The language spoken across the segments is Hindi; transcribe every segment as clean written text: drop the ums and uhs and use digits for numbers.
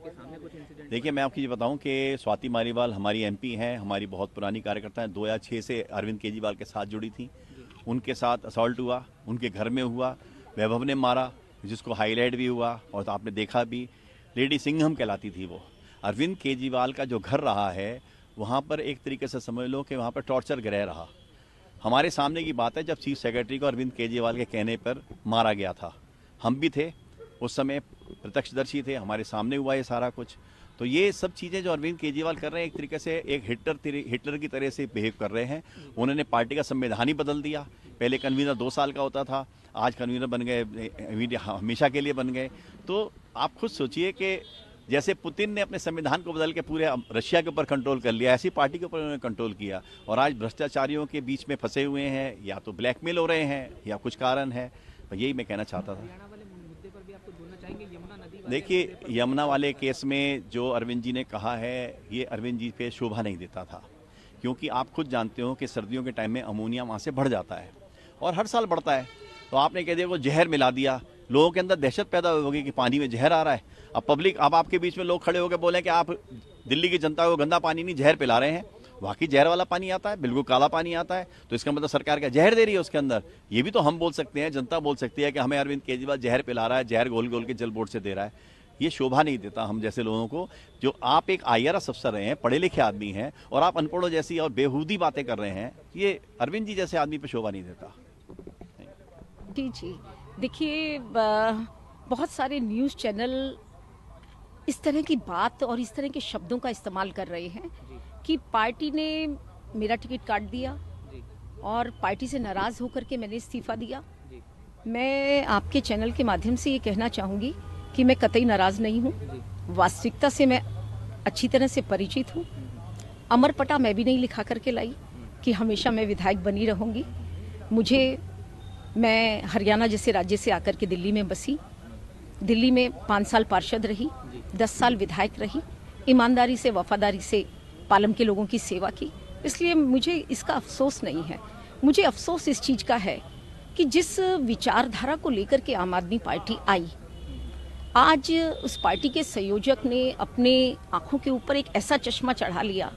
आपके सामने कुछ इंसिडेंट? देखिए, मैं आपको ये बताऊं कि स्वाति मालीवाल हमारी एमपी हैं, हमारी बहुत पुरानी कार्यकर्ता हैं। 2006 से अरविंद केजरीवाल के साथ जुड़ी थी। उनके साथ असॉल्ट हुआ, उनके घर में हुआ, वैभव ने मारा, जिसको हाईलाइट भी हुआ और आपने देखा भी। लेडी सिंघम कहलाती थी वो। अरविंद केजरीवाल का जो घर रहा है, वहाँ पर एक तरीके से समझ लो कि वहाँ पर टॉर्चर गृह रहा। हमारे सामने की बात है, जब चीफ सेक्रेटरी को अरविंद केजरीवाल के कहने पर मारा गया था, हम भी थे उस समय, प्रत्यक्षदर्शी थे, हमारे सामने हुआ ये सारा कुछ। तो ये सब चीज़ें जो अरविंद केजरीवाल कर रहे हैं, एक तरीके से एक हिटलर की तरह से बिहेव कर रहे हैं। उन्होंने पार्टी का संविधान ही बदल दिया। पहले कन्वीनर 2 साल का होता था, आज कन्वीनर बन गए, हमेशा के लिए बन गए। तो आप खुद सोचिए कि जैसे पुतिन ने अपने संविधान को बदल के पूरे रशिया के ऊपर कंट्रोल कर लिया, ऐसी पार्टी के ऊपर उन्होंने कंट्रोल किया। और आज भ्रष्टाचारियों के बीच में फंसे हुए हैं, या तो ब्लैकमेल हो रहे हैं या कुछ कारण है। तो यही मैं कहना चाहता था। देखिए, यमुना वाले केस में जो अरविंद जी ने कहा है, ये अरविंद जी पे शोभा नहीं देता था, क्योंकि आप खुद जानते हो कि सर्दियों के टाइम में अमोनिया वहाँ से बढ़ जाता है और हर साल बढ़ता है। तो आपने कह दिया वो जहर मिला दिया, लोगों के अंदर दहशत पैदा होगी कि पानी में जहर आ रहा है। अब पब्लिक, अब आपके बीच में लोग खड़े होकर बोले कि आप दिल्ली की जनता को गंदा पानी नहीं, जहर पिला रहे हैं। वाकई जहर वाला पानी आता है, बिल्कुल काला पानी आता है। तो इसका मतलब सरकार क्या जहर दे रही है उसके अंदर? ये भी तो हम बोल सकते हैं, जनता बोल सकती है कि हमें अरविंद केजरीवाल जहर पिला रहा है, जहर घोल घोल के जल बोर्ड से दे रहा है। ये शोभा नहीं देता हम जैसे लोगों को। जो आप एक IRS अफसर रहे हैं, पढ़े लिखे आदमी हैं, और आप अनपढ़ों जैसी और बेहूदी बातें कर रहे हैं, ये अरविंद जी जैसे आदमी पे शोभा नहीं देता। जी जी, देखिए, बहुत सारे न्यूज़ चैनल इस तरह की बात और इस तरह के शब्दों का इस्तेमाल कर रहे हैं कि पार्टी ने मेरा टिकट काट दिया और पार्टी से नाराज़ होकर के मैंने इस्तीफा दिया। मैं आपके चैनल के माध्यम से ये कहना चाहूँगी कि मैं कतई नाराज़ नहीं हूँ। वास्तविकता से मैं अच्छी तरह से परिचित हूँ। अमर पटा मैं भी नहीं लिखा करके लाई कि हमेशा मैं विधायक बनी रहूँगी। मैं हरियाणा जैसे राज्य से आकर के दिल्ली में बसी, दिल्ली में 5 साल पार्षद रही, 10 साल विधायक रही, ईमानदारी से, वफादारी से पालम के लोगों की सेवा की। इसलिए मुझे इसका अफसोस नहीं है। मुझे अफसोस इस चीज़ का है कि जिस विचारधारा को लेकर के आम आदमी पार्टी आई, आज उस पार्टी के संयोजक ने अपने आंखों के ऊपर एक ऐसा चश्मा चढ़ा लिया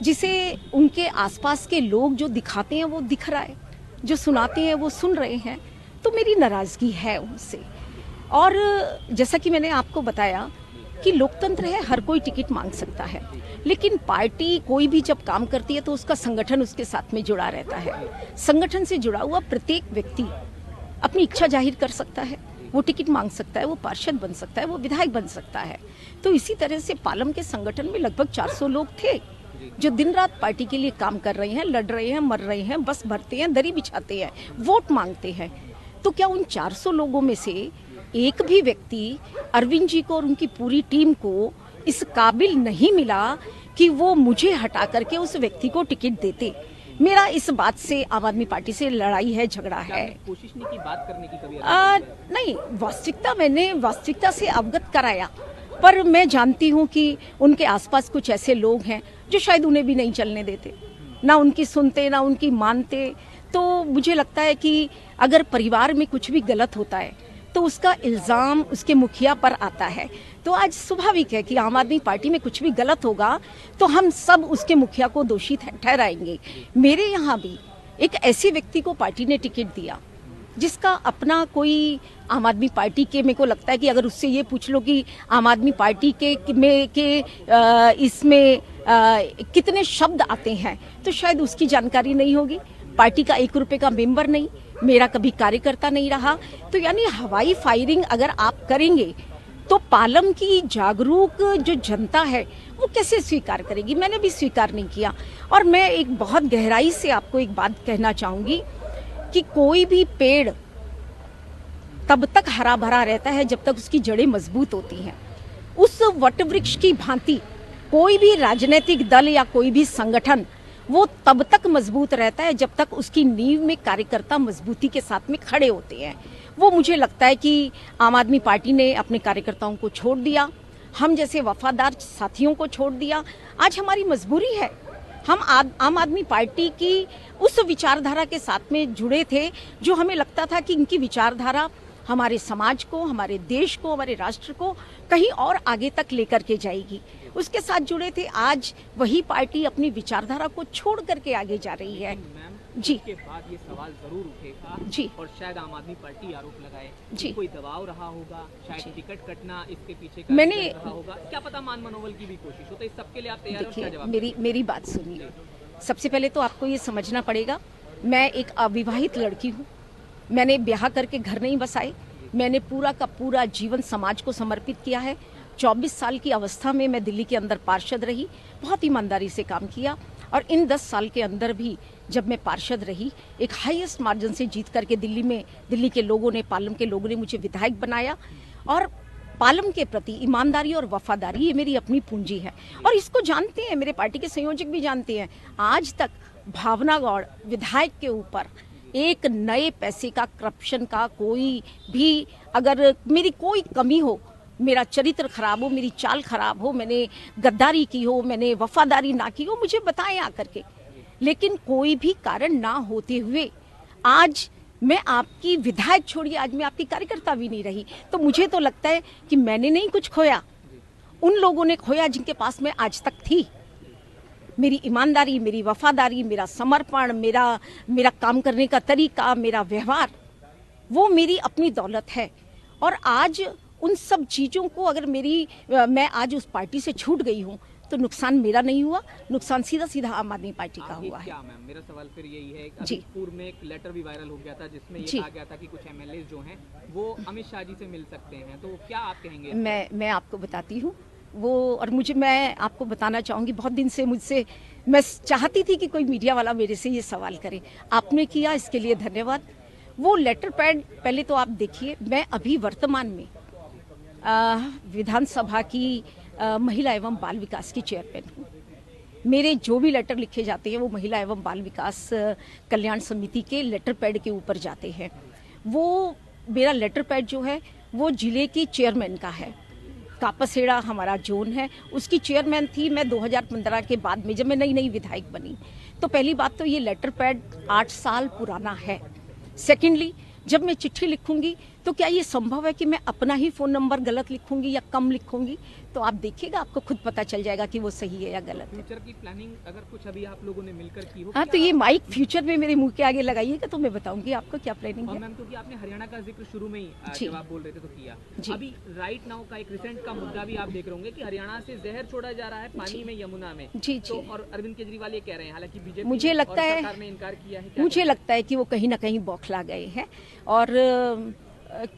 जिसे उनके आसपास के लोग जो दिखाते हैं वो दिख रहा है, जो सुनाते हैं वो सुन रहे हैं। तो मेरी नाराज़गी है उनसे। और जैसा कि मैंने आपको बताया कि लोकतंत्र है, हर कोई टिकट मांग सकता है, लेकिन पार्टी कोई भी जब काम करती है तो उसका संगठन उसके साथ में जुड़ा रहता है। संगठन से जुड़ा हुआ प्रत्येक व्यक्ति अपनी इच्छा जाहिर कर सकता है, वो टिकट मांग सकता है, वो पार्षद बन सकता है, वो विधायक बन सकता है। तो इसी तरह से पालम के संगठन में लगभग 400 लोग थे जो दिन रात पार्टी के लिए काम कर रहे हैं, लड़ रहे हैं, मर रहे हैं, बस भरते हैं, दरी बिछाते हैं, वोट मांगते हैं। तो क्या उन 400 लोगों में से एक भी व्यक्ति अरविंद जी को और उनकी पूरी टीम को इस काबिल नहीं मिला कि वो मुझे हटा करके उस व्यक्ति को टिकट देते? मेरा इस बात से आम आदमी पार्टी से लड़ाई है, झगड़ा है। कोशिश नहीं की बात करने की कभी? नहीं, मैंने वास्तविकता से अवगत कराया, पर मैं जानती हूँ कि उनके आसपास कुछ ऐसे लोग हैं जो शायद उन्हें भी नहीं चलने देते, ना उनकी सुनते ना उनकी मानते। तो मुझे लगता है कि अगर परिवार में कुछ भी गलत होता है तो उसका इल्ज़ाम उसके मुखिया पर आता है। तो आज स्वाभाविक है कि आम आदमी पार्टी में कुछ भी गलत होगा तो हम सब उसके मुखिया को दोषी ठहराएंगे। मेरे यहाँ भी एक ऐसे व्यक्ति को पार्टी ने टिकट दिया जिसका अपना कोई आम आदमी पार्टी के, मेरे को लगता है कि अगर उससे ये पूछ लो कि आम आदमी पार्टी इसमें कितने शब्द आते हैं तो शायद उसकी जानकारी नहीं होगी। पार्टी का 1 रुपए का मेंबर नहीं, मेरा कभी कार्यकर्ता नहीं रहा। तो यानी हवाई फायरिंग अगर आप करेंगे तो पालम की जागरूक जो जनता है वो कैसे स्वीकार करेगी? मैंने भी स्वीकार नहीं किया। और मैं एक बहुत गहराई से आपको एक बात कहना चाहूँगी कि कोई भी पेड़ तब तक हरा भरा रहता है जब तक उसकी जड़ें मजबूत होती हैं। उस वट वृक्ष की भांति कोई भी राजनीतिक दल या कोई भी संगठन वो तब तक मजबूत रहता है जब तक उसकी नींव में कार्यकर्ता मजबूती के साथ में खड़े होते हैं। वो मुझे लगता है कि आम आदमी पार्टी ने अपने कार्यकर्ताओं को छोड़ दिया, हम जैसे वफादार साथियों को छोड़ दिया। आज हमारी मजबूरी है, हम आम आदमी पार्टी की उस विचारधारा के साथ में जुड़े थे जो हमें लगता था कि इनकी विचारधारा हमारे समाज को, हमारे देश को, हमारे राष्ट्र को कहीं और आगे तक लेकर के जाएगी। उसके साथ जुड़े थे। आज वही पार्टी अपनी विचारधारा को छोड़ करके आगे जा रही है। मैम जी। इसके बाद ये सवाल जरूर उठेगा जी। और शायद आम आदमी पार्टी आरोप लगाए जी। कि कोई दबाव रहा होगा, शायद जी। टिकट कटना इसके पीछे का मैंने- रीजन रहा होगा, क्या पता मान मनोबल की भी कोशिश हो। तो इस सबके लिए आप तैयार हो, क्या देखिए, जवाब मेरी बात सुनिए। सबसे पहले तो आपको ये समझना पड़ेगा, मैं एक अविवाहित लड़की हूँ। मैंने ब्याह करके घर नहीं बसाए। मैंने पूरा का पूरा जीवन समाज को समर्पित किया है। 24 साल की अवस्था में मैं दिल्ली के अंदर पार्षद रही, बहुत ईमानदारी से काम किया। और इन 10 साल के अंदर भी जब मैं पार्षद रही, एक हाईएस्ट मार्जिन से जीत करके दिल्ली के लोगों ने, पालम के लोगों ने मुझे विधायक बनाया। और पालम के प्रति ईमानदारी और वफादारी ये मेरी अपनी पूंजी है। और इसको जानते हैं, मेरे पार्टी के संयोजक भी जानते हैं। आज तक भावना गौड़ विधायक के ऊपर एक नए पैसे का, करप्शन का कोई भी, अगर मेरी कोई कमी हो, मेरा चरित्र खराब हो, मेरी चाल खराब हो, मैंने गद्दारी की हो, मैंने वफादारी ना की हो, मुझे बताएं आकर के। लेकिन कोई भी कारण ना होते हुए आज मैं आपकी विधायक छोड़िए, आज मैं आपकी कार्यकर्ता भी नहीं रही। तो मुझे तो लगता है कि मैंने नहीं कुछ खोया, उन लोगों ने खोया जिनके पास मैं आज तक थी। मेरी ईमानदारी, मेरी वफादारी, मेरा समर्पण, मेरा काम करने का तरीका, मेरा व्यवहार, वो मेरी अपनी दौलत है। और आज उन सब चीज़ों को अगर मैं आज उस पार्टी से छूट गई हूँ तो नुकसान मेरा नहीं हुआ, नुकसान सीधा सीधा आम आदमी पार्टी का आगे हुआ है। क्या मैम, मेरा सवाल फिर यही है कि जी। अभी पूर्व में एक लेटर भी वायरल हो गया था जिसमें ये जी। कहा गया था कि कुछ एमएलए जो हैं वो अमित शाह जी से मिल सकते हैं, तो क्या आप कहेंगे? मैं आपको बताती हूँ वो, और मैं आपको बताना चाहूँगी, बहुत दिन से मैं चाहती थी कि कोई मीडिया वाला मेरे से ये सवाल करे। आपने किया, इसके लिए धन्यवाद। वो लेटर पैड पहले तो आप देखिए। मैं अभी वर्तमान में विधानसभा की महिला एवं बाल विकास की चेयरमैन हूँ। मेरे जो भी लेटर लिखे जाते हैं वो महिला एवं बाल विकास कल्याण समिति के लेटर पैड के ऊपर जाते हैं। वो मेरा लेटर पैड जो है वो जिले की चेयरमैन का है। कापसेड़ा हमारा जोन है, उसकी चेयरमैन थी मैं 2015 के बाद में, जब मैं नई विधायक बनी। तो पहली बात तो ये लेटर पैड 8 साल पुराना है। सेकेंडली, जब मैं चिट्ठी लिखूंगी तो क्या ये संभव है कि मैं अपना ही फ़ोन नंबर गलत लिखूंगी या कम लिखूंगी? तो आप देखिएगा, आपको खुद पता चल जाएगा कि वो सही है या गलत है। फ्यूचर की प्लानिंग अगर कुछ अभी आप लोगों ने मिलकर की हो? हाँ, तो ये माइक फ्यूचर में मेरे मुंह के आगे लगाइएगा तो मैं बताऊंगी आपको क्या प्लानिंग और है। मैम, क्योंकि आपने हरियाणा का जिक्र शुरू में ही जी। जब आप बोल रहे थे तो किया, जी। अभी राइट नाउ का एक रिसेंट का मुद्दा भी आप देख रहे होंगे कि हरियाणा से जहर छोड़ा जा रहा है पानी में, यमुना में। जी, तो जी। और अरविंद केजरीवाल ये कह रहे हैं, हालांकि बीजेपी मुझे लगता और है- सरकार ने इनकार किया है। क्या मुझे लगता है कि वो कहीं ना कहीं बौखला गए हैं। और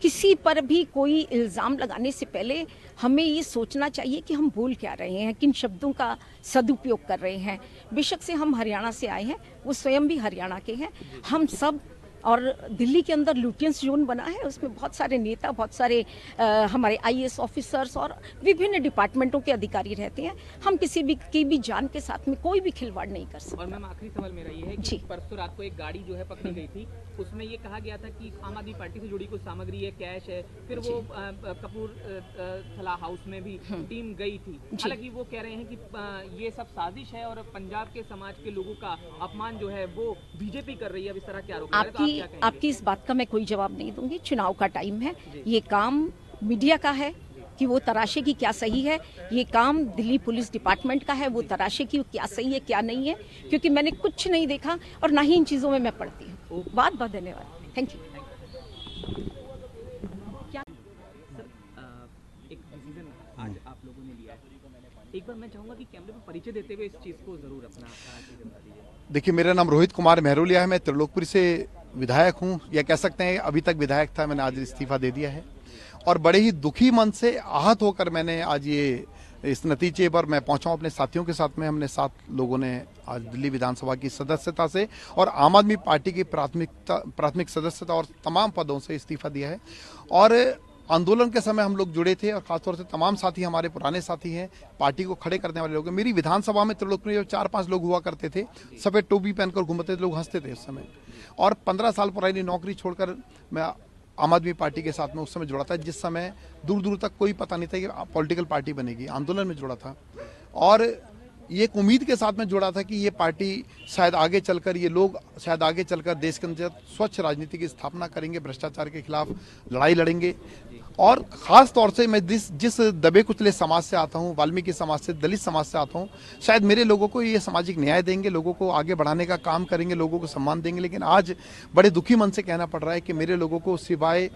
किसी पर भी कोई इल्ज़ाम लगाने से पहले हमें ये सोचना चाहिए कि हम बोल क्या रहे हैं, किन शब्दों का सदुपयोग कर रहे हैं। बेशक से हम हरियाणा से आए हैं, वो स्वयं भी हरियाणा के हैं, हम सब। और दिल्ली के अंदर लुटियंस जोन बना है, उसमें बहुत सारे नेता, बहुत सारे हमारे आईएएस ऑफिसर्स और विभिन्न डिपार्टमेंटों के अधिकारी रहते हैं। हम किसी भी की भी जान के साथ में कोई भी खिलवाड़ नहीं कर सकते। और मैम, आखिरी सवाल मेरा ये है कि जी। परसों रात को एक गाड़ी जो है पकड़ी गई थी, उसमें ये कहा गया था कि आम आदमी पार्टी से जुड़ी कुछ सामग्री है, कैश है। फिर वो कपूरथला हाउस में भी टीम गई थी। हालांकि वो कह रहे हैं कि ये सब साजिश है और पंजाब के समाज के लोगों का अपमान जो है वो बीजेपी कर रही है। अब इस तरह के आरोप लगा रहे हैं, तो आप क्या कहेंगे? आपकी इस बात का मैं कोई जवाब नहीं दूंगी। चुनाव का टाइम है, ये काम मीडिया का है कि वो तराशे की क्या सही है। ये काम दिल्ली पुलिस डिपार्टमेंट का है, वो तराशे की क्या सही है क्या नहीं है, क्योंकि मैंने कुछ नहीं देखा और ना ही इन चीज़ों में मैं पढ़ती हूँ। बहुत बहुत धन्यवाद, थैंक यू। क्या सर, एक डिसीजन आज आप लोगों ने लिया है, एक बार मैं चाहूंगा कि कैमरे पर परिचय देते हुए इस चीज़ को जरूर अपना चीज़ बता दीजिए। देखिए, मेरा नाम रोहित कुमार मेहरोलिया है। मैं त्रिलोकपुरी से विधायक हूं, या कह सकते हैं अभी तक विधायक था, मैंने आज इस्तीफा दे दिया है। और बड़े ही दुखी मन से आहत होकर मैंने आज इस नतीजे पर मैं पहुंचा हूं अपने साथियों के साथ में। हमने 7 लोगों ने आज दिल्ली विधानसभा की सदस्यता से और आम आदमी पार्टी की प्राथमिक सदस्यता और तमाम पदों से इस्तीफा दिया है। और आंदोलन के समय हम लोग जुड़े थे, और खासतौर से तमाम साथी हमारे पुराने साथी हैं, पार्टी को खड़े करने वाले लोग हैं। मेरी विधानसभा में त्रिलोकपुरी में 4-5 लोग हुआ करते थे, सफेद टोपी पहनकर घूमते थे, लोग हंसते थे उस समय। और 15 साल पुरानी नौकरी छोड़कर मैं आम आदमी पार्टी के साथ में उस समय जुड़ा था, जिस समय दूर दूर तक कोई पता नहीं था कि पॉलिटिकल पार्टी बनेगी। आंदोलन में जुड़ा था और ये एक उम्मीद के साथ में जुड़ा था कि ये पार्टी शायद आगे चलकर, ये लोग शायद आगे चलकर देश के अंदर स्वच्छ राजनीति की स्थापना करेंगे, भ्रष्टाचार के खिलाफ लड़ाई लड़ेंगे। और खास तौर से मैं जिस दबे कुचले समाज से आता हूँ, वाल्मीकि समाज से, दलित समाज से आता हूँ, शायद मेरे लोगों को ये सामाजिक न्याय देंगे, लोगों को आगे बढ़ाने का काम करेंगे, लोगों को सम्मान देंगे। लेकिन आज बड़े दुखी मन से कहना पड़ रहा है कि मेरे लोगों को सिवाय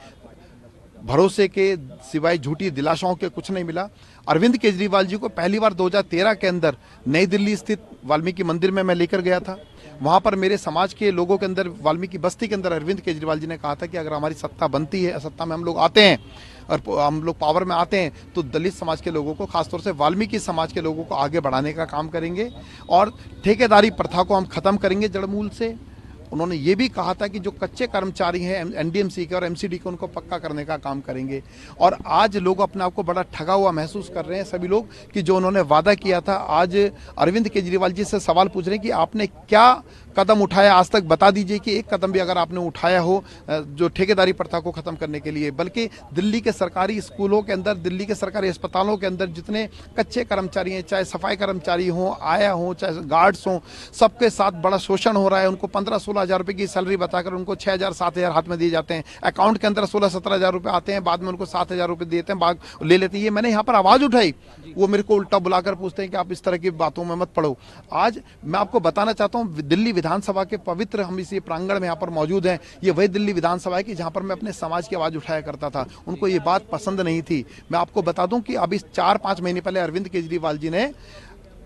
भरोसे के, सिवाय झूठी दिलासाओं के कुछ नहीं मिला। अरविंद केजरीवाल जी को पहली बार 2013 के अंदर नई दिल्ली स्थित वाल्मीकि मंदिर में मैं लेकर गया था। वहां पर मेरे समाज के लोगों के अंदर, वाल्मीकि बस्ती के अंदर अरविंद केजरीवाल जी ने कहा था कि अगर हमारी सत्ता बनती है, सत्ता में हम लोग आते हैं और हम लोग पावर में आते हैं, तो दलित समाज के लोगों को, खासतौर से वाल्मीकि समाज के लोगों को आगे बढ़ाने का काम करेंगे और ठेकेदारी प्रथा को हम खत्म करेंगे जड़मूल से। उन्होंने ये भी कहा था कि जो कच्चे कर्मचारी हैं एनडीएमसी के और एमसीडी के, उनको पक्का करने का काम करेंगे। और आज लोग अपने आप को बड़ा ठगा हुआ महसूस कर रहे हैं सभी लोग कि जो उन्होंने वादा किया था। आज अरविंद केजरीवाल जी से सवाल पूछ रहे हैं कि आपने क्या कदम उठाया, आज तक बता दीजिए कि एक कदम भी अगर आपने उठाया हो जो ठेकेदारी प्रथा को खत्म करने के लिए। बल्कि दिल्ली के सरकारी स्कूलों के अंदर, दिल्ली के सरकारी अस्पतालों के अंदर जितने कच्चे कर्मचारी हैं, चाहे सफाई कर्मचारी हों, आया हों, चाहे गार्ड्स हों, सबके साथ बड़ा शोषण हो रहा है। उनको 15-16 हज़ार रुपये की सैलरी बताकर उनको 6,000-7,000 हाथ में दिए जाते हैं। अकाउंट के अंदर 16-17 हज़ार रुपये आते हैं, बाद में उनको 7,000 रुपये देते हैं, बाद ले लेते हैं। ये मैंने यहाँ पर आवाज़ उठाई, वो मेरे को उल्टा बुलाकर पूछते हैं कि आप इस तरह की बातों में मत पड़ो। आज मैं आपको बताना चाहता हूँ, दिल्ली विधानसभा के पवित्र हम इसी प्रांगण में यहाँ पर मौजूद हैं। ये वही दिल्ली विधानसभा है कि जहाँ पर मैं अपने समाज की आवाज़ उठाया करता था। उनको ये बात पसंद नहीं थी। मैं आपको बता दूं कि अभी 4-5 महीने पहले अरविंद केजरीवाल जी ने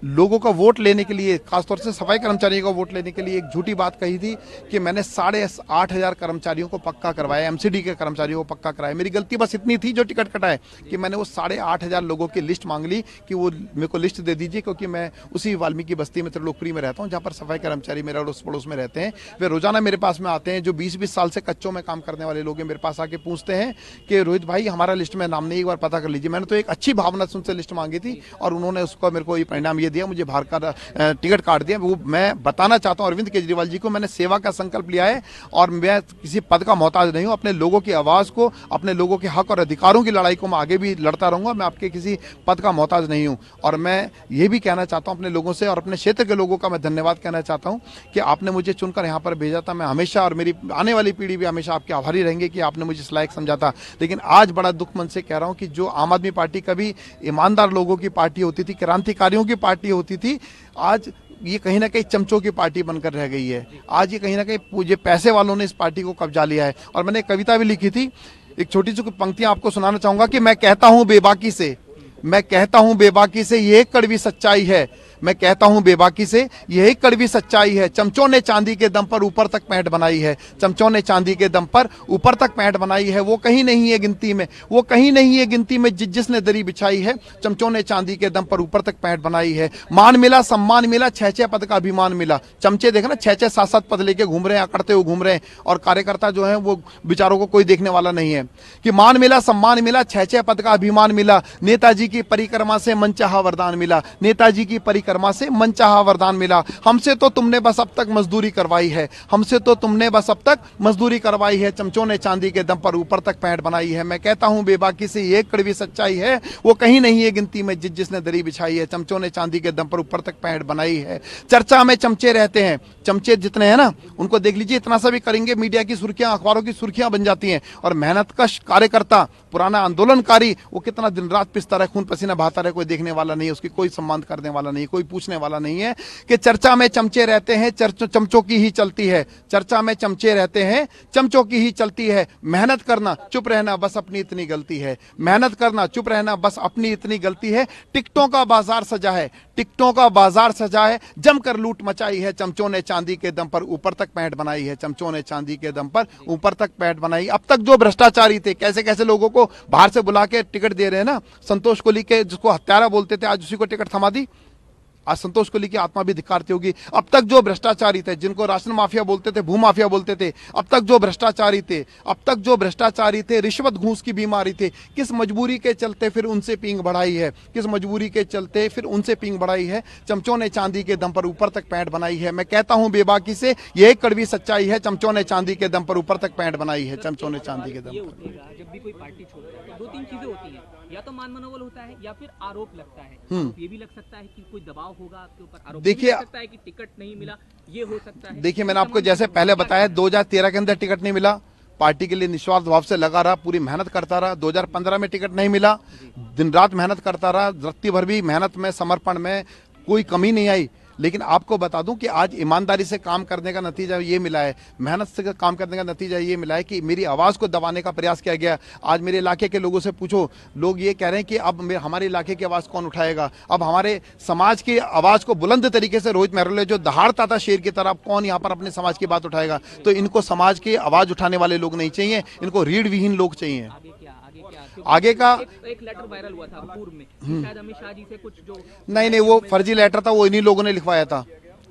लोगों का वोट लेने के लिए, खासतौर से सफाई कर्मचारियों का वोट लेने के लिए एक झूठी बात कही थी कि मैंने 8,500 कर्मचारियों को पक्का करवाया, एमसीडी के कर्मचारियों को पक्का कराया। मेरी गलती बस इतनी थी जो टिकट कटाए कि मैंने वो 8,500 लोगों की लिस्ट मांग ली कि वो मेरे को लिस्ट दे दीजिए, क्योंकि मैं उसी वाल्मीकि बस्ती में, त्रिलोकपुरी में रहता हूँ, जहाँ पर सफाई कर्मचारी मेरे अड़ोस पड़ोस में रहते हैं। वे रोजाना मेरे पास में आते हैं। जो 20-20 साल से कच्चों में काम करने वाले लोग हैं, मेरे पास आके पूछते हैं कि रोहित भाई हमारा लिस्ट में नाम नहीं, एक बार पता कर लीजिए। मैंने तो एक अच्छी भावना से उनसे लिस्ट मांगी थी और उन्होंने उसको, मेरे को ये परिणाम ये दिया, मुझे बाहर का टिकट काट दिया। वो मैं बताना चाहता हूं अरविंद केजरीवाल जी को, मैंने सेवा का संकल्प लिया है और मैं किसी पद का मोहताज नहीं हूं। अपने लोगों की आवाज को, अपने लोगों के हक और अधिकारों की लड़ाई को मैं आगे भी लड़ता रहूंगा। मैं आपके किसी पद का मोहताज नहीं हूं। और मैं ये भी कहना चाहता हूं अपने लोगों से और अपने क्षेत्र के लोगों का मैं धन्यवाद कहना चाहता हूं कि आपने मुझे चुनकर यहाँ पर भेजा था। मैं हमेशा, और मेरी आने वाली पीढ़ी भी हमेशा आपके आभारी रहेंगे कि आपने मुझे इस लायक समझा था। लेकिन आज बड़ा दुख मन से कह रहा हूं कि जो आम आदमी पार्टी कभी ईमानदार लोगों की पार्टी होती थी, क्रांतिकारियों की पार्टी होती थी, आज ये कहीं ना कहीं चमचों की पार्टी बनकर रह गई है। आज ये कहीं ना कहीं पूजे पैसे वालों ने इस पार्टी को कब्जा लिया है। और मैंने एक कविता भी लिखी थी, एक छोटी सी पंक्तियां आपको सुनाना चाहूंगा कि मैं कहता हूं बेबाकी से, मैं कहता हूं बेबाकी से, ये एक कड़वी सच्चाई है। मैं कहता हूं बेबाकी से, यही कड़वी सच्चाई है। चमचों ने चांदी के दम पर ऊपर तक पैंट बनाई है। चमचों ने चांदी के दम पर ऊपर तक पैंट बनाई है। वो कहीं नहीं है गिनती में, वो कहीं नहीं है गिनती में जिसने दरी बिछाई है। चमचों ने चांदी के दम पर ऊपर तक पैंट बनाई है। मान मिला, सम्मान मिला, 6-6 पद का अभिमान मिला। चमचे देखना 6-6 7-7 पद लेके घूम रहे हैं, अकड़ते हुए घूम रहे हैं। और कार्यकर्ता जो है वो बेचारों को कोई देखने वाला नहीं है। कि मान मिला, सम्मान मिला, 6-6 पद का अभिमान मिला। नेताजी की परिक्रमा से मनचाहा वरदान मिला। नेताजी की परिक्रमा से मनचाहा वरदान मिला। हमसे तो तुमने बस अब तक मजदूरी करवाई है। हमसे तो तुमने बस अब तक मजदूरी करवाई है। चमचों ने चांदी के दम पर ऊपर तक पैंट बनाई है। मैं कहता हूं बेबाकी से, ये कड़वी सच्चाई है। वो कहीं नहीं है गिनती में जिसने दरी बिछाई है। चमचों ने चांदी के दम पर ऊपर तक पैंट बनाई है। चर्चा में चमचे रहते हैं। चमचे जितने हैं ना, उनको देख लीजिए, इतना सा भी करेंगे मीडिया की सुर्खियां, अखबारों की सुर्खियां बन जाती हैं। और मेहनतकश कार्यकर्ता, पुराना आंदोलनकारी, वो कितना दिन रात पिसता रहे, खून पसीना बहाता रहे, कोई देखने वाला नहीं है, उसकी कोई सम्मान करने वाला नहीं, कोई पूछने वाला नहीं है। कि चर्चा में चमचे रहते हैं, चमचों की ही चलती है। चर्चा में चमचे रहते हैं, चमचों की ही चलती है। मेहनत करना, चुप रहना, बस अपनी इतनी गलती है। मेहनत करना, चुप रहना, बस अपनी इतनी गलती है। टिकटों का बाजार सजा है, टिकटों का बाजार सजा है। जमकर लूट मचाई है। चमचों ने चांदी के दम पर ऊपर तक पैंट बनाई है। चमचों ने चांदी के दम पर ऊपर तक पैंट बनाई। अब तक जो भ्रष्टाचारी थे, कैसे कैसे लोगों को बाहर से बुला के टिकट दे रहे हैं ना। संतोष कोहली के, जिसको हत्यारा बोलते थे, आज उसी को टिकट थमा दी। आज संतोष कोहली की आत्मा भी धिक्कारती होगी। अब तक जो भ्रष्टाचारी थे, जिनको राशन माफिया बोलते थे, भू माफिया बोलते थे, अब तक जो भ्रष्टाचारी थे, अब तक जो भ्रष्टाचारी थे, रिश्वत घूस की बीमारी थे, किस मजबूरी के चलते फिर उनसे पींग बढ़ाई है। किस मजबूरी के चलते फिर उनसे पींग बढ़ाई है। चमचों ने चांदी के दम पर ऊपर तक पैंट बनाई है। मैं कहता हूं बेबाकी से, यह कड़वी सच्चाई है। चमचों ने चांदी के दम पर ऊपर तक पैंट बनाई है। चमचों ने चांदी के दम पर। जब भी कोई पार्टी छोड़ता है तो 2-3 चीजें होती हैं। या तो मान मनोबल होता है या फिर आरोप लगता है। आरोप ये भी लग सकता है कि कोई दबाव होगा आपके ऊपर, आरोप देखिए, ये भी लग सकता है कि टिकट नहीं मिला, ये हो सकता है। देखिए, मैंने आपको जैसे पहले बताया 2013 के अंदर टिकट नहीं मिला, पार्टी के लिए निस्वार्थ भाव से लगा रहा, पूरी मेहनत करता रहा। 2015 में टिकट नहीं मिला, दिन रात मेहनत करता रहा, रत्ती भर भी मेहनत में, समर्पण में कोई कमी नहीं आई। लेकिन आपको बता दूं कि आज ईमानदारी से काम करने का नतीजा ये मिला है, मेहनत से काम करने का नतीजा ये मिला है कि मेरी आवाज़ को दबाने का प्रयास किया गया। आज मेरे इलाके के लोगों से पूछो, लोग ये कह रहे हैं कि अब हमारे इलाके की आवाज़ कौन उठाएगा, अब हमारे समाज की आवाज़ को बुलंद तरीके से रोहित मेहरोलिया जो दहाड़ता था शेर की तरह, कौन यहाँ पर अपने समाज की बात उठाएगा। तो इनको समाज की आवाज़ उठाने वाले लोग नहीं चाहिए, इनको रीढ़ विहीन लोग चाहिए। आगे का एक लेटर वायरल हुआ था पूर्व में, शायद अमित शाह जी से कुछ जो नहीं, वो फर्जी लेटर था, वो इन्हीं लोगों ने लिखवाया था।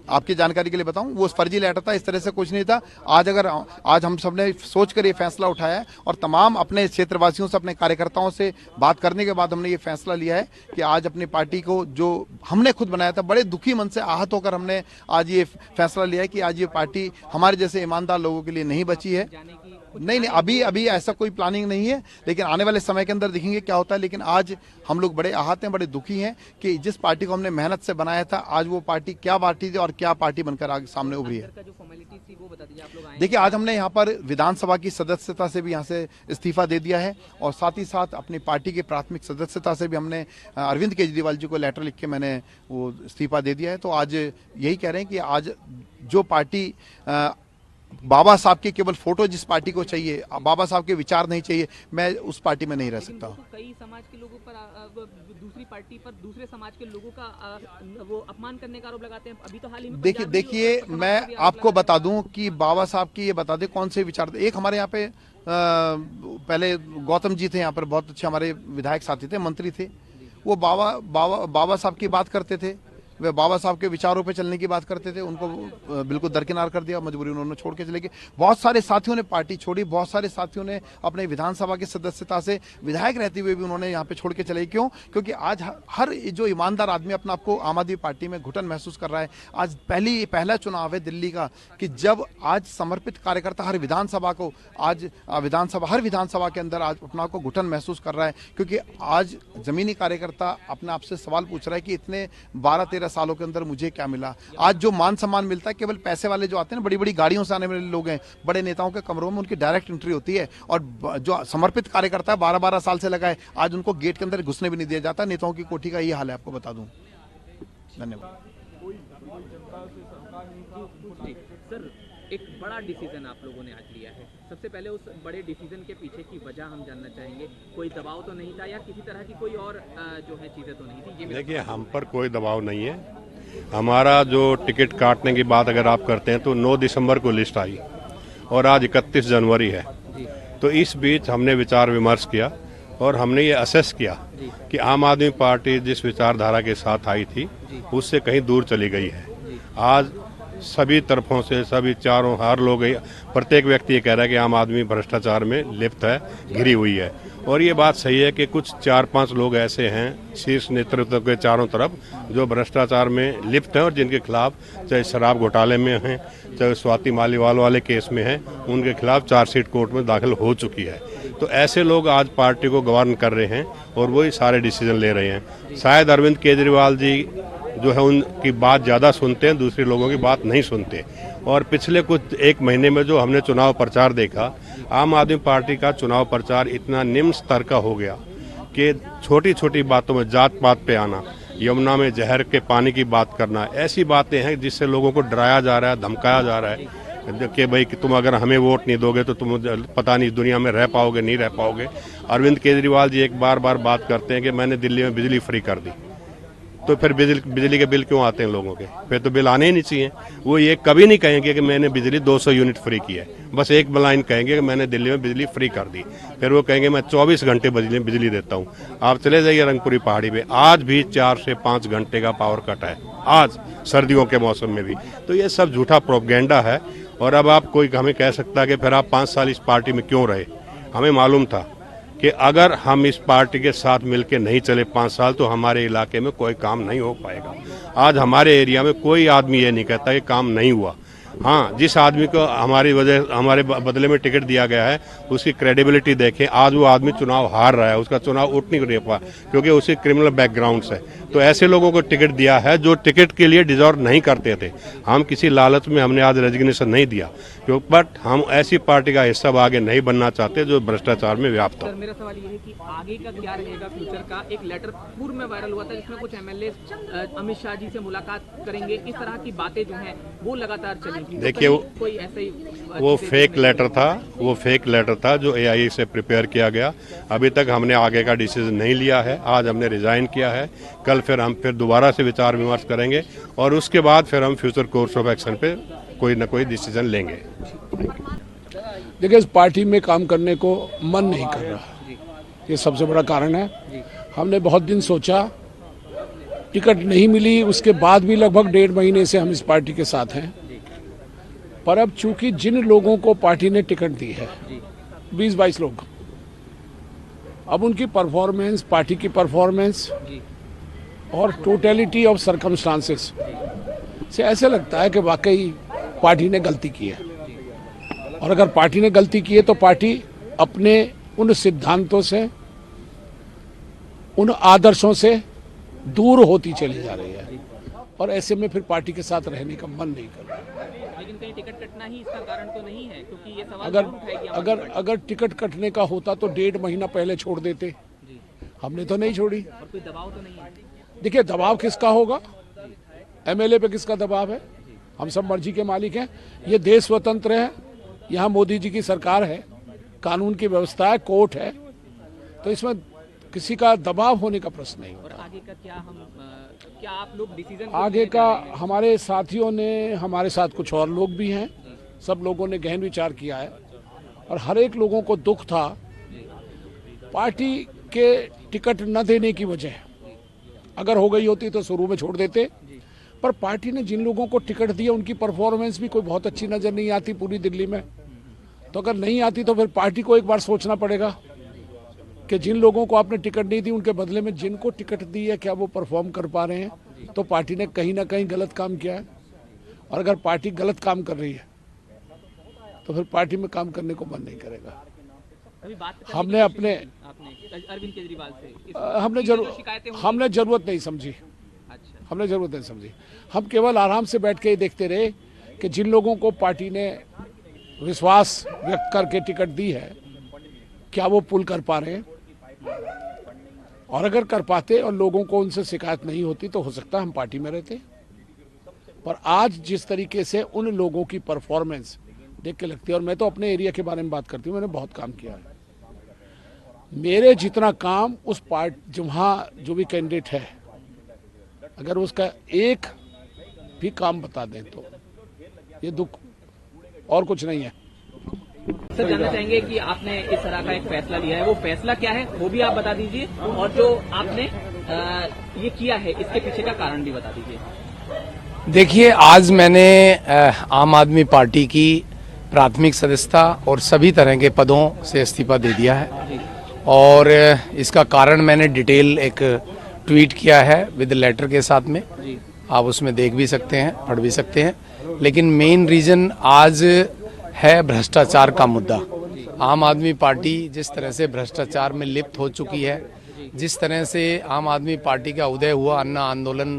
आपकी जानकारी के लिए बताऊं, वो फर्जी लेटर था, इस तरह से कुछ नहीं था। आज हम सबने सोच कर ये फैसला उठाया है और तमाम अपने क्षेत्रवासियों से, अपने कार्यकर्ताओं से बात करने के बाद हमने ये फैसला लिया है कि आज अपनी पार्टी को, जो हमने खुद बनाया था, बड़े दुखी मन से आहत होकर हमने आज ये फैसला लिया है कि आज ये पार्टी हमारे जैसे ईमानदार लोगों के लिए नहीं बची है। नहीं, अभी ऐसा कोई प्लानिंग नहीं है, लेकिन आने वाले समय के अंदर देखेंगे क्या होता है। लेकिन आज हम लोग बड़े आहत हैं, बड़े दुखी हैं कि जिस पार्टी को हमने मेहनत से बनाया था, आज वो पार्टी क्या पार्टी थी और क्या पार्टी बनकर आगे सामने उभरी है। देखिए, आज हमने यहाँ पर विधानसभा की सदस्यता से भी यहाँ से इस्तीफा दे दिया है और साथ ही साथ अपनी पार्टी की प्राथमिक सदस्यता से भी हमने अरविंद केजरीवाल जी को लेटर लिख के मैंने वो इस्तीफा दे दिया है। तो आज यही कह रहे हैं कि आज जो पार्टी बाबा साहब की केवल फोटो जिस पार्टी को चाहिए, बाबा साहब के विचार नहीं चाहिए, मैं उस पार्टी में नहीं रह सकता। कई समाज के लोगों पर दूसरी पार्टी पर दूसरे समाज के लोगों का वो अपमान करने का आरोप लगाते हैं। अभी तो हाल ही में देखिए, मैं आपको बता दूं कि बाबा साहब की ये बता दें कौन से विचार। एक हमारे यहाँ पे पहले गौतम जी थे, यहाँ पर बहुत अच्छे हमारे विधायक साथी थे, मंत्री थे, वो बाबा साहब की बात करते थे, वे बाबा साहब के विचारों पे चलने की बात करते थे, उनको बिल्कुल दरकिनार कर दिया, मजबूरी उन्होंने छोड़ के चले गए। बहुत सारे साथियों ने पार्टी छोड़ी, बहुत सारे साथियों ने अपने विधानसभा की सदस्यता से विधायक रहते हुए भी उन्होंने यहाँ पे छोड़ के चले। क्यों? क्योंकि आज हर जो ईमानदार आदमी अपना आपको आम आदमी पार्टी में घुटन महसूस कर रहा है। आज पहला चुनाव है दिल्ली का कि जब आज समर्पित कार्यकर्ता हर विधानसभा को, आज हर विधानसभा के अंदर आज अपना आपको घुटन महसूस कर रहा है। क्योंकि आज जमीनी कार्यकर्ता अपने आप से सवाल पूछ रहा है कि इतने 12-13 सालों के अंदर मुझे क्या मिला। आज जो मान सम्मान मिलता है केवल पैसे वाले जो आते हैं, बड़ी बड़ी गाड़ियों से आने वाले लोग हैं, बड़े नेताओं के कमरों में उनकी डायरेक्ट एंट्री होती है, और जो समर्पित कार्यकर्ता है 12-12 साल से लगा है, आज उनको गेट के अंदर घुसने भी नहीं दिया जाता। नेताओं की कोठी का ये हाल है, आपको बता दूं। धन्यवाद। सर, एक बड़ा डिसीजन आप लोगों ने आज लिया है, सबसे पहले उस बड़े डिसीजन के पीछे की वजह हम जानना चाहेंगे। कोई दबाव तो नहीं था या किसी तरह की कोई और जो है चीजें तो नहीं थी? देखिए, हम पर कोई दबाव नहीं है। हमारा जो टिकट काटने की बात अगर आप करते हैं तो 9 दिसंबर को लिस्ट आई और आज 31 जनवरी है। तो इस बीच हमने विचार विमर्श किया और हमने ये असेस किया कि आम आदमी पार्टी जिस विचारधारा के साथ आई थी उससे कहीं दूर चली गई है। आज सभी तरफों से, सभी चारों हर लोग, प्रत्येक व्यक्ति ये कह रहा है कि आम आदमी भ्रष्टाचार में लिप्त है, घिरी हुई है। और ये बात सही है कि कुछ 4-5 लोग ऐसे हैं शीर्ष नेतृत्व के चारों तरफ जो भ्रष्टाचार में लिप्त हैं और जिनके खिलाफ, चाहे शराब घोटाले में हैं, चाहे स्वाति मालीवाल वाले केस में हैं, उनके खिलाफ चार्जशीट कोर्ट में दाखिल हो चुकी है। तो ऐसे लोग आज पार्टी को गवर्न कर रहे हैं और वही सारे डिसीजन ले रहे हैं। शायद अरविंद केजरीवाल जी जो है उनकी बात ज़्यादा सुनते हैं, दूसरे लोगों की बात नहीं सुनते। और पिछले कुछ 1 महीने में जो हमने चुनाव प्रचार देखा, आम आदमी पार्टी का चुनाव प्रचार इतना निम्न स्तर का हो गया कि छोटी छोटी बातों में जात पात पे आना, यमुना में जहर के पानी की बात करना, ऐसी बातें हैं जिससे लोगों को डराया जा रहा है, धमकाया जा रहा है कि भाई कि तुम अगर हमें वोट नहीं दोगे तो तुम पता नहीं दुनिया में रह पाओगे, नहीं रह पाओगे। अरविंद केजरीवाल जी एक बार बात करते हैं कि मैंने दिल्ली में बिजली फ्री कर दी, तो फिर बिजली के बिल क्यों आते हैं लोगों के? फिर तो बिल आने ही नहीं चाहिए। वो ये कभी नहीं कहेंगे कि मैंने बिजली 200 यूनिट फ्री की है, बस एक लाइन कहेंगे कि मैंने दिल्ली में बिजली फ्री कर दी। फिर वो कहेंगे मैं 24 घंटे बिजली देता हूँ। आप चले जाइए रंगपुरी पहाड़ी पे, आज भी 4 से 5 घंटे का पावर कट है, आज सर्दियों के मौसम में भी। तो ये सब झूठा प्रोपेगेंडा है। और अब आप कोई हमें कह सकता है कि फिर आप 5 साल इस पार्टी में क्यों रहे? हमें मालूम था कि अगर हम इस पार्टी के साथ मिलकर नहीं चले 5 साल तो हमारे इलाके में कोई काम नहीं हो पाएगा। आज हमारे एरिया में कोई आदमी ये नहीं कहता कि काम नहीं हुआ। हाँ, जिस आदमी को हमारे बदले में टिकट दिया गया है उसकी क्रेडिबिलिटी देखें। आज वो आदमी चुनाव हार रहा है, उसका चुनाव उठ नहीं रहा क्योंकि उसे क्रिमिनल बैकग्राउंड है। तो ऐसे लोगों को टिकट दिया है जो टिकट के लिए डिजर्व नहीं करते थे। हम किसी लालच में हमने आज रेजिग्नेशन नहीं दिया, बट हम ऐसी पार्टी का हिस्सा आगे नहीं बनना चाहते जो भ्रष्टाचार में व्याप्त हो। सर, मेरा सवाल ये है कि आगे का क्या रहेगा फ्यूचर का। एक लेटर पूर्व में वायरल हुआ था जिसमें कुछ एमएलए अमित शाह जी से मुलाकात करेंगे, इस तरह की बातें जो हैं वो लगातार चलेंगी। देखिए, कोई ऐसे ही वो फेक लेटर था जो एआईए से प्रिपेयर किया गया। अभी तक हमने आगे का डिसीजन नहीं लिया है। आज हमने रिजाइन किया है, कल फिर हम दोबारा से विचार विमर्श करेंगे और उसके बाद फिर हम फ्यूचर कोर्स ऑफ एक्शन पे कोई न कोई डिसीजन लेंगे। देखिए, इस पार्टी में काम करने को मन नहीं कर रहा, ये सबसे बड़ा कारण है। हमने बहुत दिन सोचा, टिकट नहीं मिली, उसके बाद भी लगभग 1.5 महीने से हम इस पार्टी के साथ हैं। पर अब चूंकि जिन लोगों को पार्टी ने टिकट दी है, 20-22 लोग, अब उनकी परफॉर्मेंस, पार्टी की परफॉर्मेंस और टोटलिटी ऑफ सर्कमस्टांसेस से ऐसे लगता है कि वाकई पार्टी ने गलती की है। और अगर पार्टी ने गलती की है तो पार्टी अपने उन सिद्धांतों से, उन आदर्शों से दूर होती चली जा रही है और ऐसे में फिर पार्टी के साथ रहने का मन नहीं कर रहा। लेकिन कहीं टिकट कटना ही इसका कारण तो नहीं है, क्योंकि ये सवाल अगर टिकट कटने का होता तो 1.5 महीना पहले छोड़ देते। हमने तो नहीं छोड़ी। और कोई दबाव तो नहीं है? देखिए, दबाव किसका होगा? एमएलए पे किसका दबाव है? हम सब मर्जी के मालिक हैं। ये देश स्वतंत्र है, यहाँ मोदी जी की सरकार है, कानून की व्यवस्था है, कोर्ट है, तो इसमें किसी का दबाव होने का प्रश्न नहीं होता। और आगे का क्या आप लोग डिसीजन आगे का हमारे साथियों ने, हमारे साथ कुछ और लोग भी हैं, सब लोगों ने गहन विचार किया है और हर एक लोगों को दुख था पार्टी के टिकट न देने की वजह। अगर हो गई होती तो शुरू में छोड़ देते, पर पार्टी ने जिन लोगों को टिकट दिया उनकी परफॉर्मेंस भी कोई बहुत अच्छी नजर नहीं आती पूरी दिल्ली में। तो अगर नहीं आती तो फिर पार्टी को एक बार सोचना पड़ेगा कि जिन लोगों को आपने टिकट नहीं दी उनके बदले में जिनको टिकट दी है क्या वो परफॉर्म कर पा रहे हैं। तो पार्टी ने कहीं ना कहीं गलत काम किया है और अगर पार्टी गलत काम कर रही है तो फिर पार्टी में काम करने को मन नहीं करेगा। अभी बात हमने अपने अरविंद केजरीवाल से हमने जरूरत नहीं समझी। अच्छा, हमने जरूरत नहीं समझी। हम केवल आराम से बैठ के ही देखते रहे कि जिन लोगों को पार्टी ने विश्वास व्यक्त करके टिकट दी है क्या वो पुल कर पा रहे हैं, और अगर कर पाते और लोगों को उनसे शिकायत नहीं होती तो हो सकता है हम पार्टी में रहते। पर आज जिस तरीके से उन लोगों की परफॉर्मेंस देख के लगती है, और मैं तो अपने एरिया के बारे में बात करती हूँ, मैंने बहुत काम किया है। मेरे जितना काम उस जहाँ जो भी कैंडिडेट है अगर उसका एक भी काम बता दें तो ये दुख और कुछ नहीं है। सर, जानना चाहेंगे कि आपने इस तरह का एक फैसला लिया है, वो फैसला क्या है वो भी आप बता दीजिए, और जो आपने ये किया है इसके पीछे का कारण भी बता दीजिए। देखिए, आज मैंने आम आदमी पार्टी की प्राथमिक सदस्यता और सभी तरह के पदों से इस्तीफा दे दिया है और इसका कारण मैंने डिटेल एक ट्वीट किया है विद लेटर के साथ में। आप उसमें देख भी सकते हैं, पढ़ भी सकते हैं। लेकिन मेन रीजन आज है भ्रष्टाचार का मुद्दा। आम आदमी पार्टी जिस तरह से भ्रष्टाचार में लिप्त हो चुकी है, जिस तरह से आम आदमी पार्टी का उदय हुआ अन्ना आंदोलन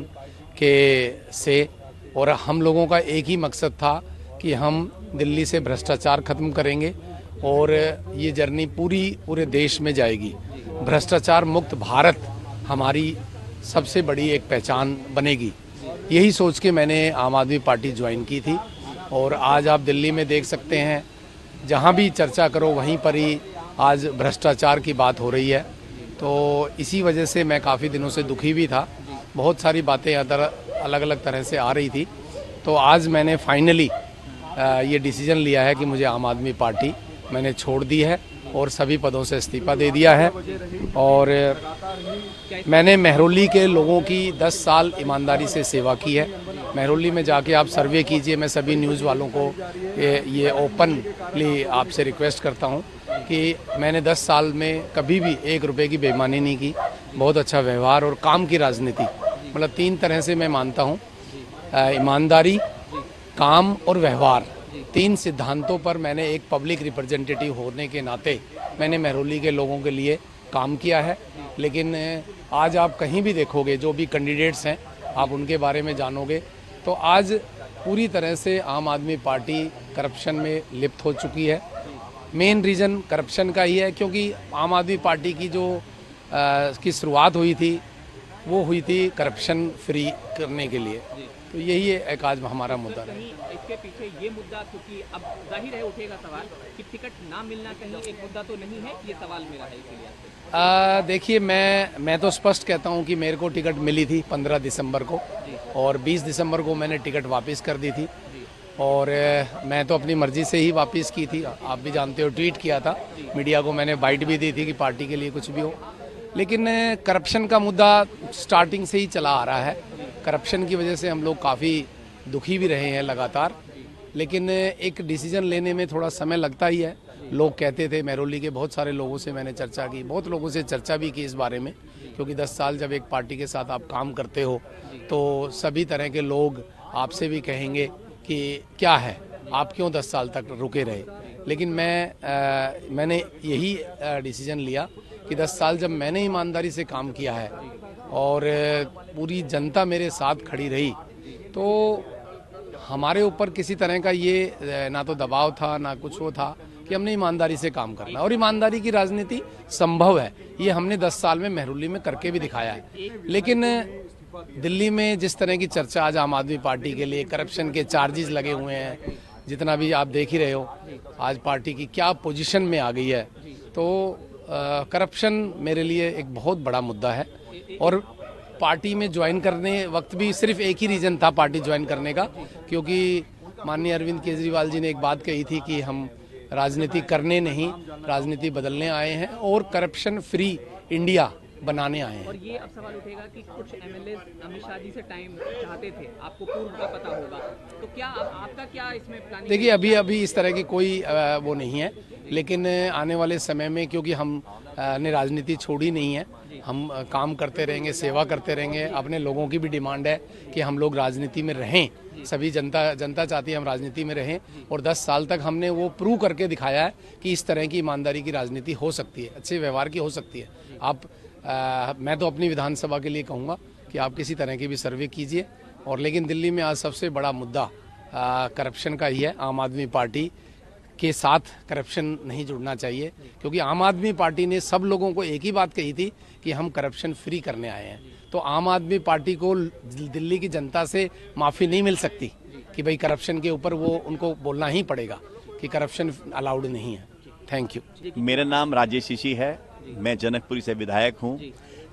के से, और हम लोगों का एक ही मकसद था कि हम दिल्ली से भ्रष्टाचार खत्म करेंगे और ये जर्नी पूरे देश में जाएगी। भ्रष्टाचार मुक्त भारत हमारी सबसे बड़ी एक पहचान बनेगी। यही सोच के मैंने आम आदमी पार्टी ज्वाइन की थी और आज आप दिल्ली में देख सकते हैं जहां भी चर्चा करो वहीं पर ही आज भ्रष्टाचार की बात हो रही है। तो इसी वजह से मैं काफ़ी दिनों से दुखी भी था, बहुत सारी बातें अलग अलग तरह से आ रही थी। तो आज मैंने फाइनली ये डिसीजन लिया है कि मुझे आम आदमी पार्टी मैंने छोड़ दी है और सभी पदों से इस्तीफा दे दिया है। और मैंने मेहरौली के लोगों की 10 साल ईमानदारी से सेवा की है। मेहरौली में जाके आप सर्वे कीजिए। मैं सभी न्यूज़ वालों को ये ओपनली आपसे रिक्वेस्ट करता हूं कि मैंने 10 साल में कभी भी 1 रुपये की बेईमानी नहीं की। बहुत अच्छा व्यवहार और काम की राजनीति, मतलब 3 तरह से मैं मानता हूं, ईमानदारी, काम और व्यवहार, 3 सिद्धांतों पर मैंने एक पब्लिक रिप्रेजेंटेटिव होने के नाते मैंने महरौली के लोगों के लिए काम किया है। लेकिन आज आप कहीं भी देखोगे, जो भी कैंडिडेट्स हैं आप उनके बारे में जानोगे, तो आज पूरी तरह से आम आदमी पार्टी करप्शन में लिप्त हो चुकी है। मेन रीज़न करप्शन का ही है, क्योंकि आम आदमी पार्टी की जो की शुरुआत हुई थी वो हुई थी करप्शन फ्री करने के लिए। तो यही एक आज हमारा मुद्दा है। इसके पीछे ये मुद्दा, क्योंकि अब जाहिर है उठेगा सवाल कि टिकट ना मिलना कहीं एक मुद्दा तो नहीं है, ये सवाल मेरा है इसीलिए। देखिए, मैं तो स्पष्ट कहता हूँ कि मेरे को टिकट मिली थी 15 दिसंबर को, और 20 दिसंबर को मैंने टिकट वापस कर दी थी, और मैं तो अपनी मर्जी से ही वापस की थी। आप भी जानते हो, ट्वीट किया था, मीडिया को मैंने बाइट भी दी थी कि पार्टी के लिए कुछ भी हो। लेकिन करप्शन का मुद्दा स्टार्टिंग से ही चला आ रहा है। करप्शन की वजह से हम लोग काफ़ी दुखी भी रहे हैं लगातार, लेकिन एक डिसीजन लेने में थोड़ा समय लगता ही है। लोग कहते थे, महरौली के बहुत सारे लोगों से मैंने चर्चा की, बहुत लोगों से चर्चा भी की इस बारे में, क्योंकि 10 साल जब एक पार्टी के साथ आप काम करते हो तो सभी तरह के लोग आपसे भी कहेंगे कि क्या है, आप क्यों 10 साल तक रुके रहे। लेकिन मैंने यही डिसीजन लिया कि 10 साल जब मैंने ईमानदारी से काम किया है और पूरी जनता मेरे साथ खड़ी रही, तो हमारे ऊपर किसी तरह का ये ना तो दबाव था ना कुछ वो था कि हमने ईमानदारी से काम करना, और ईमानदारी की राजनीति संभव है, ये हमने 10 साल में महरौली में करके भी दिखाया है। लेकिन दिल्ली में जिस तरह की चर्चा आज आम आदमी पार्टी के लिए, करप्शन के चार्जेस लगे हुए हैं, जितना भी आप देख ही रहे हो आज पार्टी की क्या पोजीशन में आ गई है, तो करप्शन मेरे लिए एक बहुत बड़ा मुद्दा है। और पार्टी में ज्वाइन करने वक्त भी सिर्फ एक ही रीज़न था पार्टी ज्वाइन करने का, क्योंकि माननीय अरविंद केजरीवाल जी ने एक बात कही थी कि हम राजनीति करने नहीं, राजनीति बदलने आए हैं और करप्शन फ्री इंडिया बनाने आए हैं। और ये अब सवाल उठेगा कि कुछ एमएलए अमित शाह जी से टाइम चाहते थे, आपको पूर्व का पता होगा, तो क्या आपका क्या इसमें प्लानिंग? देखिए, अभी इस तरह की कोई वो नहीं है, लेकिन आने वाले समय में, क्योंकि हम ने राजनीति छोड़ी नहीं है, हम काम करते रहेंगे, सेवा करते रहेंगे। अपने लोगों की भी डिमांड है कि हम लोग राजनीति में रहें, सभी जनता चाहती है हम राजनीति में रहें, और 10 साल तक हमने वो प्रूव करके दिखाया है कि इस तरह की ईमानदारी की राजनीति हो सकती है, अच्छे व्यवहार की हो सकती है। मैं तो अपनी विधानसभा के लिए कहूँगा कि आप किसी तरह की भी सर्वे कीजिए। और लेकिन दिल्ली में आज सबसे बड़ा मुद्दा करप्शन का ही है। आम आदमी पार्टी के साथ करप्शन नहीं जुड़ना चाहिए, क्योंकि आम आदमी पार्टी ने सब लोगों को एक ही बात कही थी कि हम करप्शन फ्री करने आए हैं। तो आम आदमी पार्टी को दिल्ली की जनता से माफ़ी नहीं मिल सकती कि भाई करप्शन के ऊपर वो उनको बोलना ही पड़ेगा कि करप्शन अलाउड नहीं है। Thank you. मेरा नाम राजेश शिशी है, मैं जनकपुरी से विधायक हूं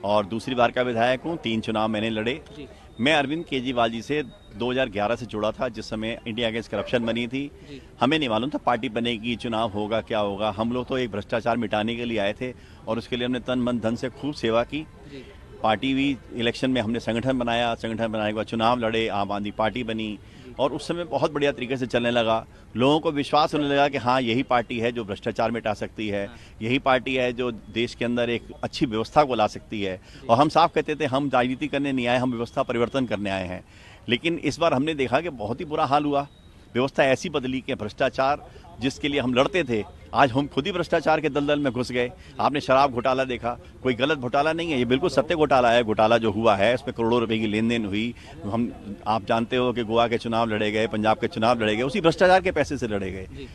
और दूसरी बार का विधायक हूं। 3 चुनाव मैंने लड़े। मैं अरविंद केजरीवाल जी से 2011 से जुड़ा था, जिस समय इंडिया अगेंस्ट करप्शन बनी थी। हमें नहीं मालूम था पार्टी बनेगी, चुनाव होगा, क्या होगा। हम लोग तो एक भ्रष्टाचार मिटाने के लिए आए थे और उसके लिए हमने तन मन धन से खूब सेवा की। पार्टी भी इलेक्शन में हमने संगठन बनाया, संगठन बनाने के बाद चुनाव लड़े, आम आदमी पार्टी बनी और उस समय बहुत बढ़िया तरीके से चलने लगा। लोगों को विश्वास होने लगा कि हाँ, यही पार्टी है जो भ्रष्टाचार मिटा सकती है, यही पार्टी है जो देश के अंदर एक अच्छी व्यवस्था को ला सकती है। और हम साफ कहते थे हम राजनीति करने नहीं आए, हम व्यवस्था परिवर्तन करने आए हैं। लेकिन इस बार हमने देखा कि बहुत ही बुरा हाल हुआ। व्यवस्था ऐसी बदली कि भ्रष्टाचार जिसके लिए हम लड़ते थे, आज हम खुद ही भ्रष्टाचार के दलदल में घुस गए। आपने शराब घोटाला देखा, कोई गलत घोटाला नहीं है, ये बिल्कुल सत्य घोटाला है। घोटाला जो हुआ है उसमें करोड़ों रुपए की लेन देन हुई। आप जानते हो कि गोवा के चुनाव लड़े गए, पंजाब के चुनाव लड़े गए, उसी भ्रष्टाचार के पैसे से लड़े गए।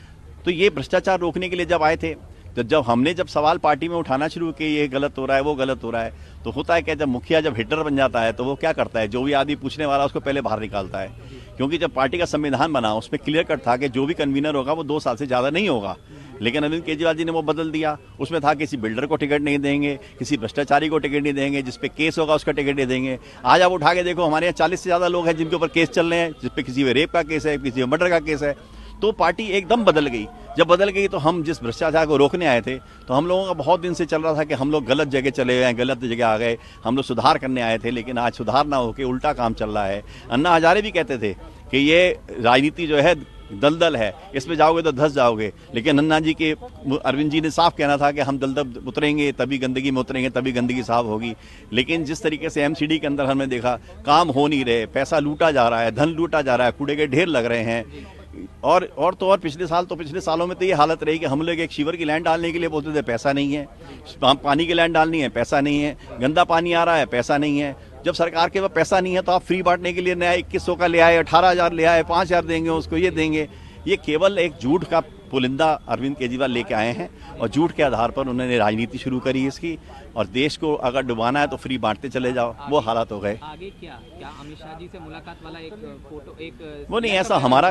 तो ये भ्रष्टाचार रोकने के लिए जब आए थे, तो जब हमने सवाल पार्टी में उठाना शुरू किया ये गलत हो रहा है, वो गलत हो रहा है, तो होता है क्या, जब मुखिया जब हिटर बन जाता है तो वो क्या करता है, जो भी आदमी पूछने वाला उसको पहले बाहर निकालता है। क्योंकि जब पार्टी का संविधान बना उसमें क्लियर कट था कि जो भी कन्वीनर होगा वो 2 साल से ज़्यादा नहीं होगा। लेकिन अरविंद केजरीवाल जी ने वो बदल दिया। उसमें था किसी बिल्डर को टिकट नहीं देंगे, किसी भ्रष्टाचारी को टिकट नहीं देंगे, जिस पे केस होगा उसका टिकट नहीं देंगे। आज आप उठा के देखो, हमारे यहाँ 40 से ज़्यादा लोग हैं जिनके ऊपर केस चल रहे हैं, जिस पे किसी पे रेप का केस है, किसी पे मर्डर का केस है। तो पार्टी एकदम बदल गई। जब बदल गई तो हम जिस भ्रष्टाचार को रोकने आए थे, तो हम लोगों का बहुत दिन से चल रहा था कि हम लोग गलत जगह चले गए, गलत जगह आ गए, हम लोग सुधार करने आए थे। लेकिन आज सुधार ना होकर उल्टा काम चल रहा है। अन्ना हजारे भी कहते थे कि ये राजनीति जो है दलदल है, इसमें जाओगे तो धंस जाओगे। लेकिन नन्ना जी के अरविंद जी ने साफ कहना था कि हम दलदल उतरेंगे तभी गंदगी में उतरेंगे, तभी गंदगी साफ होगी। लेकिन जिस तरीके से एमसीडी के अंदर हमने देखा काम हो नहीं रहे, पैसा लूटा जा रहा है, धन लूटा जा रहा है, कूड़े के ढेर लग रहे हैं। और पिछले सालों में तो ये हालत रही कि हम लोग एक शिवर की लाइन डालने के लिए बोलते थे पैसा नहीं है, पानी की लाइन डालनी है पैसा नहीं है, गंदा पानी आ रहा है पैसा नहीं है। जब सरकार के पास पैसा नहीं है तो आप फ्री बांटने के लिए नया 2100 का ले आए, 18,000 ले आए, 5,000 देंगे उसको, ये देंगे। ये केवल एक झूठ का पुलिंदा अरविंद केजरीवाल लेके आए हैं और झूठ के आधार पर उन्होंने राजनीति शुरू करी इसकी। और देश को अगर डुबाना है तो फ्री बांटते चले जाओ, वो हालात हो गए। आगे क्या अमित शाह जी से मुलाकात वाला एक फोटो वो नहीं, ऐसा हमारा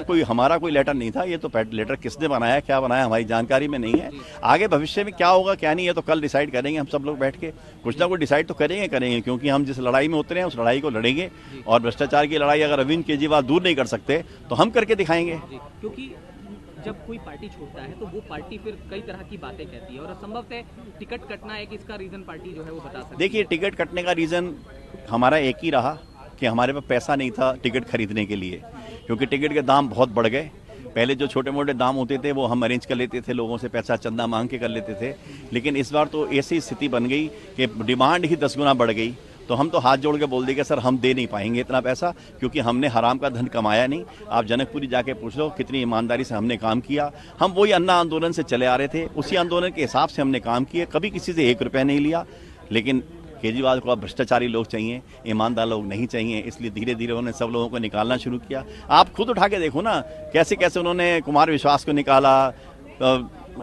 कोई लेटर नहीं था। ये तो लेटर किसने बनाया, क्या बनाया, हमारी जानकारी में नहीं है। आगे भविष्य में क्या होगा क्या नहीं है तो कल डिसाइड करेंगे हम सब लोग बैठ के, कुछ ना कुछ डिसाइड तो करेंगे क्योंकि हम जिस लड़ाई में उतरे हैं उस लड़ाई को लड़ेंगे। और भ्रष्टाचार की लड़ाई अगर अरविंद केजरीवाल दूर नहीं कर सकते तो हम करके दिखाएंगे। क्योंकि जब कोई पार्टी छोड़ता है तो वो पार्टी फिर कई तरह की बातें कहती है और संभवतः टिकट कटना एक इसका रीजन पार्टी जो है वो बता सकती है। देखिए, टिकट कटने का रीजन हमारा एक ही रहा कि हमारे पास पैसा नहीं था टिकट खरीदने के लिए, क्योंकि टिकट के दाम बहुत बढ़ गए। पहले जो छोटे मोटे दाम होते थे वो हम अरेंज कर लेते थे, लोगों से पैसा चंदा मांग के कर लेते थे। लेकिन इस बार तो ऐसी स्थिति बन गई कि डिमांड ही 10 गुना बढ़ गई। तो हम तो हाथ जोड़ के बोल देंगे सर हम दे नहीं पाएंगे इतना पैसा, क्योंकि हमने हराम का धन कमाया नहीं। आप जनकपुरी जाके पूछ लो कितनी ईमानदारी से हमने काम किया। हम वही अन्ना आंदोलन से चले आ रहे थे, उसी आंदोलन के हिसाब से हमने काम किए, कभी किसी से 1 रुपया नहीं लिया। लेकिन केजरीवाल को अब भ्रष्टाचारी लोग चाहिए, ईमानदार लोग नहीं चाहिए, इसलिए धीरे धीरे उन्होंने सब लोगों को निकालना शुरू किया। आप खुद उठा के देखो ना कैसे कैसे उन्होंने कुमार विश्वास को निकाला।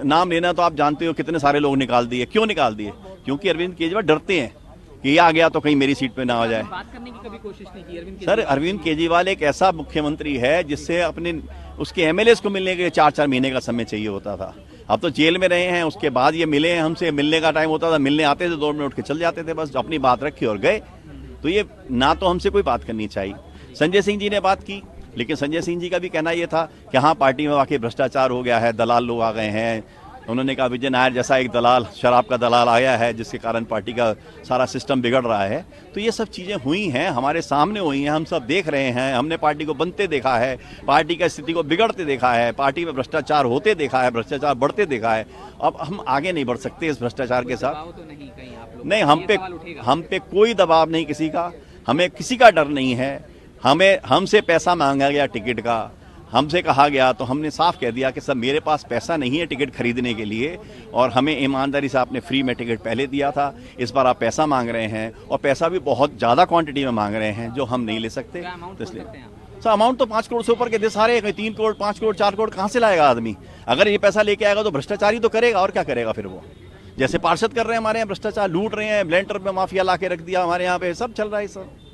नाम लेना तो आप जानते हो कितने सारे लोग निकाल दिए। क्यों निकाल दिए? क्योंकि अरविंद केजरीवाल डरते हैं कि ये आ गया तो कहीं मेरी सीट पे ना आ जाए। बात करने की कभी कोशिश नहीं की अरविंद सर, अरविंद केजरीवाल एक ऐसा मुख्यमंत्री है जिससे उसके एमएलएस को मिलने के लिए 4-4 महीने का समय चाहिए होता था। अब तो जेल में रहे हैं, उसके बाद ये मिले हैं हमसे, मिलने का टाइम होता था, मिलने आते थे 2 मिनट उठ के चल जाते थे, बस अपनी बात रखी और गए। तो ये ना तो हमसे कोई बात करनी चाहिए। संजय सिंह जी ने बात की, लेकिन संजय सिंह जी का भी कहना ये था कि हाँ पार्टी में वाकई भ्रष्टाचार हो गया है, दलाल लोग आ गए हैं। उन्होंने कहा विजय नायर जैसा एक दलाल, शराब का दलाल आया है जिसके कारण पार्टी का सारा सिस्टम बिगड़ रहा है। तो ये सब चीज़ें हुई हैं, हमारे सामने हुई हैं, हम सब देख रहे हैं। हमने पार्टी को बनते देखा है, पार्टी की स्थिति को बिगड़ते देखा है, पार्टी में भ्रष्टाचार होते देखा है, भ्रष्टाचार बढ़ते देखा है। अब हम आगे नहीं बढ़ सकते इस भ्रष्टाचार के साथ। तो नहीं, हम पे कोई दबाव नहीं किसी का, हमें किसी का डर नहीं है। हमसे पैसा मांगा गया टिकट का, हमसे कहा गया तो हमने साफ कह दिया कि सर मेरे पास पैसा नहीं है टिकट खरीदने के लिए, और हमें ईमानदारी से आपने फ्री में टिकट पहले दिया था। इस बार आप पैसा मांग रहे हैं और पैसा भी बहुत ज़्यादा क्वांटिटी में मांग रहे हैं जो हम नहीं ले सकते। तो इसलिए सर अमाउंट तो 5 करोड़ से ऊपर के दे सारे, 3 करोड़ 5 करोड़ 4 करोड़ कहाँ से लाएगा आदमी? अगर ये पैसा लेके आएगा तो भ्रष्टाचारी तो करेगा, और क्या करेगा फिर वो? जैसे पार्षद कर रहे हैं हमारे यहाँ भ्रष्टाचार, लूट रहे हैं, ब्लेंडर में माफिया ला के रख दिया हमारे यहाँ पे, सब चल रहा है सर।